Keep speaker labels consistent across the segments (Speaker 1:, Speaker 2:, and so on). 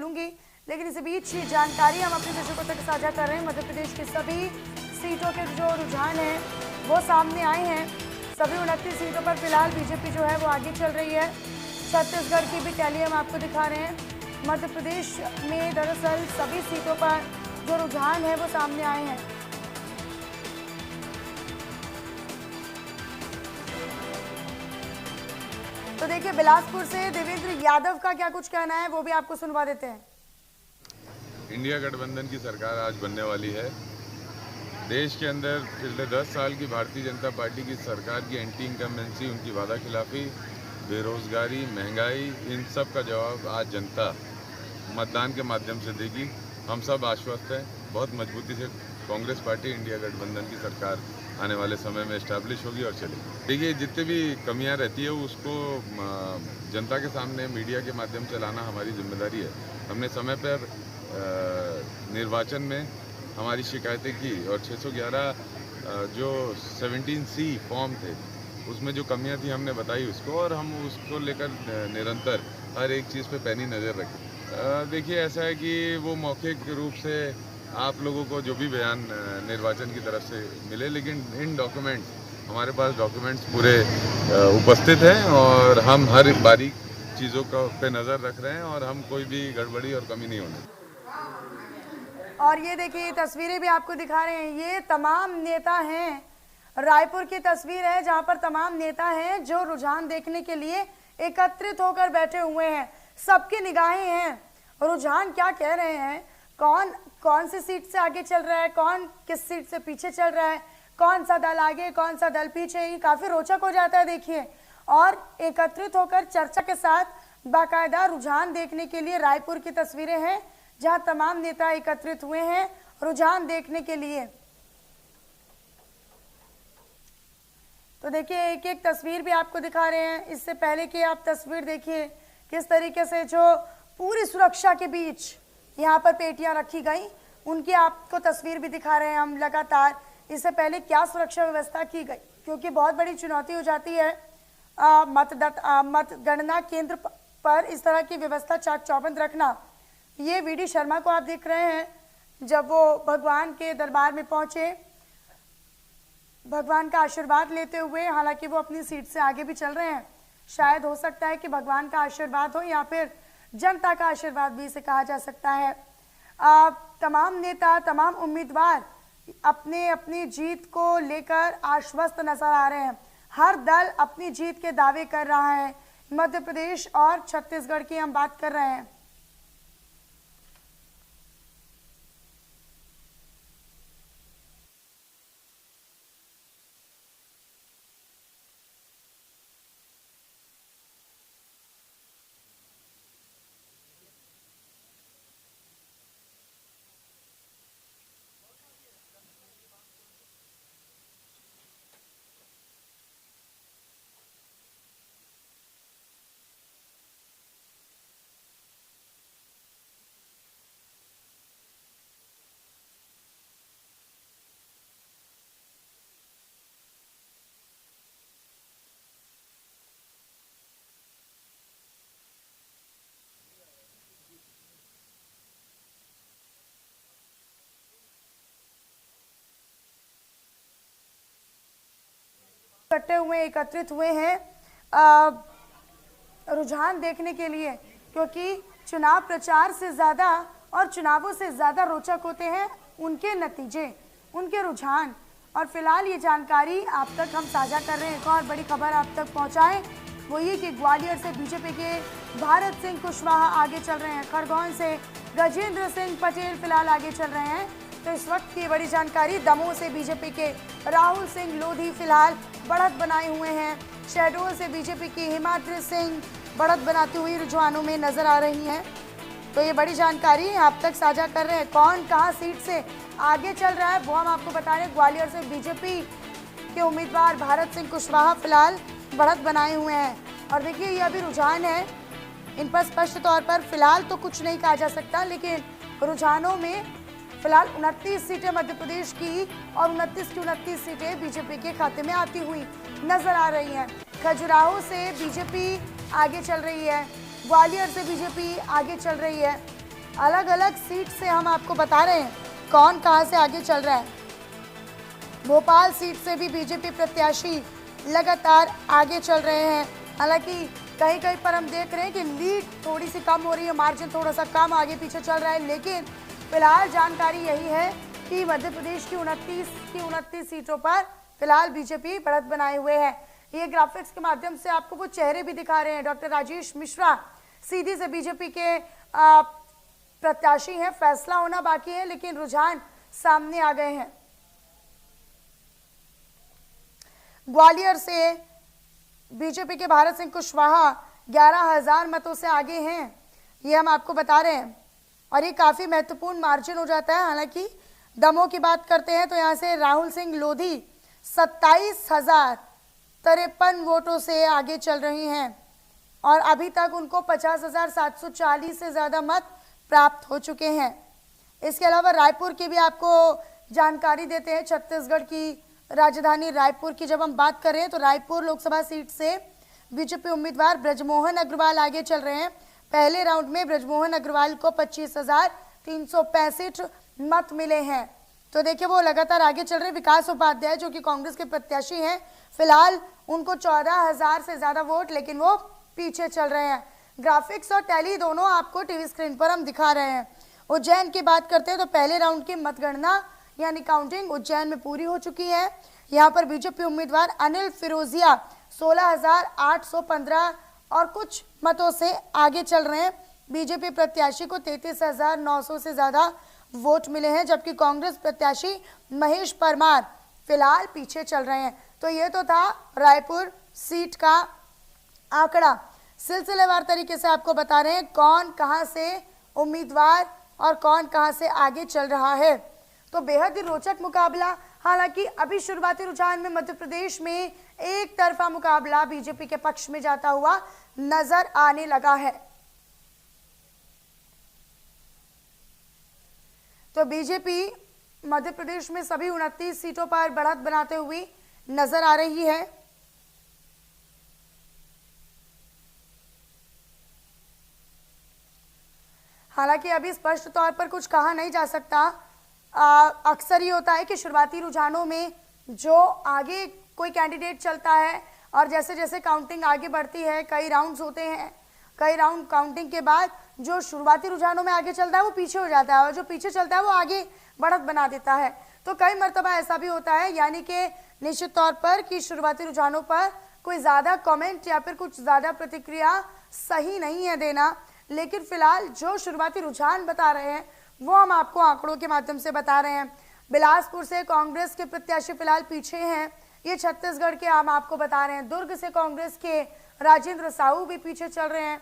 Speaker 1: लूंगी, लेकिन इस बीच ये जानकारी हम अपने दर्शकों तक साझा कर रहे हैं। मध्य प्रदेश की सभी सीटों के जो रुझान हैं वो सामने आए हैं। सभी 29 सीटों पर फिलहाल बीजेपी जो है वो आगे चल रही है। छत्तीसगढ़ की भी टैली हम आपको दिखा रहे हैं। मध्य प्रदेश में दरअसल सभी सीटों पर जो रुझान है वो सामने आए हैं। तो देखिए, बिलासपुर से देवेंद्र यादव का क्या कुछ कहना है वो भी आपको सुनवा देते हैं।
Speaker 2: इंडिया गठबंधन की सरकार आज बनने वाली है। देश के अंदर पिछले 10 साल की भारतीय जनता पार्टी की सरकार की एंटी इनकम्बेंसी, उनकी वादा खिलाफी, बेरोजगारी, महंगाई, इन सब का जवाब आज जनता मतदान के माध्यम से देगी। हम सब आश्वस्त हैं, बहुत मजबूती से कांग्रेस पार्टी इंडिया गठबंधन की सरकार आने वाले समय में एस्टैब्लिश होगी और चलेगी। देखिए, जितनी भी कमियां रहती है उसको जनता के सामने मीडिया के माध्यम से लाना हमारी जिम्मेदारी है। हमने समय पर निर्वाचन में हमारी शिकायतें की और 611 जो 17C फॉर्म थे उसमें जो कमियां थी हमने बताई उसको, और हम उसको लेकर निरंतर हर एक चीज़ पे पैनी नज़र रखें। देखिए, ऐसा है कि वो मौखिक रूप से आप लोगों को जो भी बयान निर्वाचन की तरफ से मिले, लेकिन इन डॉक्यूमेंट्स, हमारे पास डॉक्यूमेंट्स पूरे उपस्थित हैं और हम हर बारीक चीज़ों का पे नज़र रख रहे हैं और हम कोई भी गड़बड़ी और कमी नहीं होने।
Speaker 1: और ये देखिए, ये तस्वीरें भी आपको दिखा रहे हैं। ये तमाम नेता हैं, रायपुर की तस्वीर है जहां पर तमाम नेता हैं जो रुझान देखने के लिए एकत्रित होकर बैठे हुए हैं। सबकी निगाहें हैं, रुझान क्या कह रहे हैं, कौन कौन सी सीट से आगे चल रहा है, कौन किस सीट से पीछे चल रहा है, कौन सा दल आगे कौन सा दल पीछे, ये काफी रोचक हो जाता है। देखिए, और एकत्रित होकर चर्चा के साथ बाकायदा रुझान देखने के लिए रायपुर की तस्वीरें हैं जहां तमाम नेता एकत्रित हुए हैं रुझान देखने के लिए। तो देखिए, एक एक तस्वीर भी आपको दिखा रहे हैं। इससे पहले कि आप तस्वीर देखिए किस तरीके से जो पूरी सुरक्षा के बीच यहाँ पर पेटियां रखी गई, उनकी आपको तस्वीर भी दिखा रहे हैं हम लगातार। इससे पहले क्या सुरक्षा व्यवस्था की गई, क्योंकि बहुत बड़ी चुनौती हो जाती है मतगणना केंद्र पर इस तरह की व्यवस्था चाक चौबंद रखना। ये वीडी शर्मा को आप देख रहे हैं जब वो भगवान के दरबार में पहुंचे, भगवान का आशीर्वाद लेते हुए। हालांकि वो अपनी सीट से आगे भी चल रहे हैं। शायद हो सकता है कि भगवान का आशीर्वाद हो या फिर जनता का आशीर्वाद भी इसे कहा जा सकता है। तमाम नेता, तमाम उम्मीदवार अपने अपनी जीत को लेकर आश्वस्त नजर आ रहे हैं। हर दल अपनी जीत के दावे कर रहा है। मध्य प्रदेश और छत्तीसगढ़ की हम बात कर रहे हैं। इकट्ठे हुए एकत्रित हुए हैं रुझान देखने के लिए, क्योंकि चुनाव प्रचार से ज़्यादा और चुनावों से ज़्यादा रोचक होते हैं उनके नतीजे, उनके रुझान। और फिलहाल ये जानकारी आप तक हम साझा कर रहे हैं। एक और बड़ी खबर आप तक पहुंचाएं, वो ये कि ग्वालियर से बीजेपी के भारत सिंह कुशवाहा आगे चल रहे हैं। खरगोन से गजेंद्र सिंह पटेल फिलहाल आगे चल रहे हैं। तो इस वक्त की बड़ी जानकारी, दमोह से बीजेपी के राहुल सिंह लोधी फिलहाल बढ़त बनाए हुए हैं। शहडोल से बीजेपी की हिमाद्री सिंह बढ़त बनाती हुई रुझानों में नजर आ रही हैं। तो ये बड़ी जानकारी आप तक साझा कर रहे हैं। कौन कहां सीट से आगे चल रहा है वो हम आपको बता रहे हैं। ग्वालियर से बीजेपी के उम्मीदवार भारत सिंह कुशवाहा फिलहाल बढ़त बनाए हुए हैं। और देखिए, ये अभी रुझान है, इन पर स्पष्ट तौर पर फिलहाल तो कुछ नहीं कहा जा सकता, लेकिन रुझानों में फिलहाल 29 सीटें मध्य प्रदेश की और 29 की 29 सीटें बीजेपी के खाते में आती हुई नजर आ रही हैं। खजुराहो से बीजेपी आगे चल रही है, ग्वालियर से बीजेपी आगे चल रही है। अलग अलग सीट से हम आपको बता रहे हैं कौन कहां से आगे चल रहा है। भोपाल सीट से भी बीजेपी प्रत्याशी लगातार आगे चल रहे हैं। हालांकि कहीं कहीं पर हम देख रहे हैं कि लीड थोड़ी सी कम हो रही है, मार्जिन थोड़ा सा कम आगे पीछे चल रहा है, लेकिन फिलहाल जानकारी यही है कि मध्य प्रदेश की 29 सीटों पर फिलहाल बीजेपी बढ़त बनाए हुए है। ये ग्राफिक्स के माध्यम से आपको वो चेहरे भी दिखा रहे हैं। डॉक्टर राजेश मिश्रा सीधी से बीजेपी के प्रत्याशी हैं। फैसला होना बाकी है, लेकिन रुझान सामने आ गए हैं। ग्वालियर से बीजेपी के भारत सिंह कुशवाहा 11,000 मतों से आगे हैं, ये हम आपको बता रहे हैं, और ये काफी महत्वपूर्ण मार्जिन हो जाता है। हालांकि दमोह की बात करते हैं तो यहाँ से राहुल सिंह लोधी 27,053 वोटों से आगे चल रही हैं, और अभी तक उनको 50,740 से ज्यादा मत प्राप्त हो चुके हैं। इसके अलावा रायपुर की भी आपको जानकारी देते हैं। छत्तीसगढ़ की राजधानी रायपुर की जब हम बात करें तो रायपुर लोकसभा सीट से बीजेपी उम्मीदवार ब्रजमोहन अग्रवाल आगे चल रहे हैं। पहले राउंड में ब्रजमोहन अग्रवाल को 25,365 मत मिले हैं। तो देखिए वो लगातार आगे चल रहे। विकास उपाध्याय जो कि कांग्रेस के प्रत्याशी हैं, फिलहाल उनको 14,000 से ज्यादा वोट, लेकिन वो पीछे चल रहे हैं। ग्राफिक्स और टैली दोनों आपको टीवी स्क्रीन पर हम दिखा रहे हैं। उज्जैन की बात करते हैं तो पहले राउंड की मतगणना यानी काउंटिंग उज्जैन में पूरी हो चुकी है। यहाँ पर बीजेपी उम्मीदवार अनिल फिरोजिया 16,815 और कुछ मतों से आगे चल रहे हैं। बीजेपी प्रत्याशी को 33,900 से ज्यादा वोट मिले हैं, जबकि कांग्रेस प्रत्याशी महेश परमार फिलहाल पीछे चल रहे हैं। तो ये तो था रायपुर सीट का आंकड़ा। सिलसिलेवार तरीके से आपको बता रहे हैं कौन कहां से उम्मीदवार और कौन कहां से आगे चल रहा है। तो बेहद ही रोचक मुकाबला। हालांकि अभी शुरुआती रुझान में मध्य प्रदेश में एक तरफा मुकाबला बीजेपी के पक्ष में जाता हुआ नजर आने लगा है। तो बीजेपी मध्य प्रदेश में सभी 29 सीटों पर बढ़त बनाते हुए नजर आ रही है। हालांकि अभी स्पष्ट तौर पर कुछ कहा नहीं जा सकता। अक्सर ये होता है कि शुरुआती रुझानों में जो आगे कोई कैंडिडेट चलता है और जैसे जैसे काउंटिंग आगे बढ़ती है, कई राउंड्स होते हैं, कई राउंड काउंटिंग के बाद जो शुरुआती रुझानों में आगे चलता है वो पीछे हो जाता है, और जो पीछे चलता है वो आगे बढ़त बना देता है। तो कई मर्तबा ऐसा भी होता है, यानी कि निश्चित तौर पर कि शुरुआती रुझानों पर कोई ज़्यादा कमेंट या फिर कुछ ज़्यादा प्रतिक्रिया सही नहीं है देना, लेकिन फिलहाल जो शुरुआती रुझान बता रहे हैं वो हम आपको आंकड़ों के माध्यम से बता रहे हैं। बिलासपुर से कांग्रेस के प्रत्याशी फिलहाल पीछे हैं, ये छत्तीसगढ़ के हम आपको बता रहे हैं। दुर्ग से कांग्रेस के राजेंद्र साहू भी पीछे चल रहे हैं।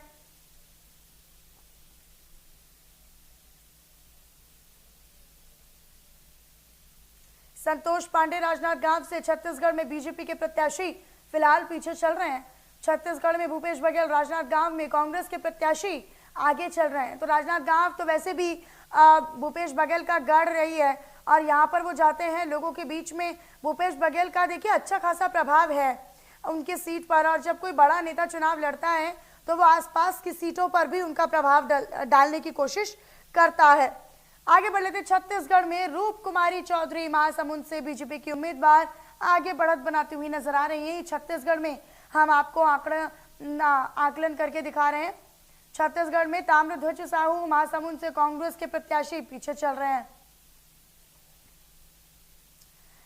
Speaker 1: संतोष पांडे राजनांदगांव से छत्तीसगढ़ में बीजेपी के प्रत्याशी फिलहाल पीछे चल रहे हैं। छत्तीसगढ़ में भूपेश बघेल राजनांदगांव में कांग्रेस के प्रत्याशी आगे चल रहे हैं। तो राजनांदगांव तो वैसे भी भूपेश बघेल का गढ़ रही है, और यहाँ पर वो जाते हैं लोगों के बीच में। भूपेश बघेल का देखिए अच्छा खासा प्रभाव है उनके सीट पर, और जब कोई बड़ा नेता चुनाव लड़ता है तो वो आसपास की सीटों पर भी उनका प्रभाव डालने की कोशिश करता है। आगे बढ़ लेते छत्तीसगढ़ में रूप कुमारी चौधरी महासमुंद से बीजेपी की उम्मीदवार आगे बढ़त बनाती हुई नजर आ रही है। छत्तीसगढ़ में हम आपको आकलन करके दिखा रहे हैं। छत्तीसगढ़ में ताम्रध्वज साहू महासमुंद से कांग्रेस के प्रत्याशी पीछे चल रहे हैं।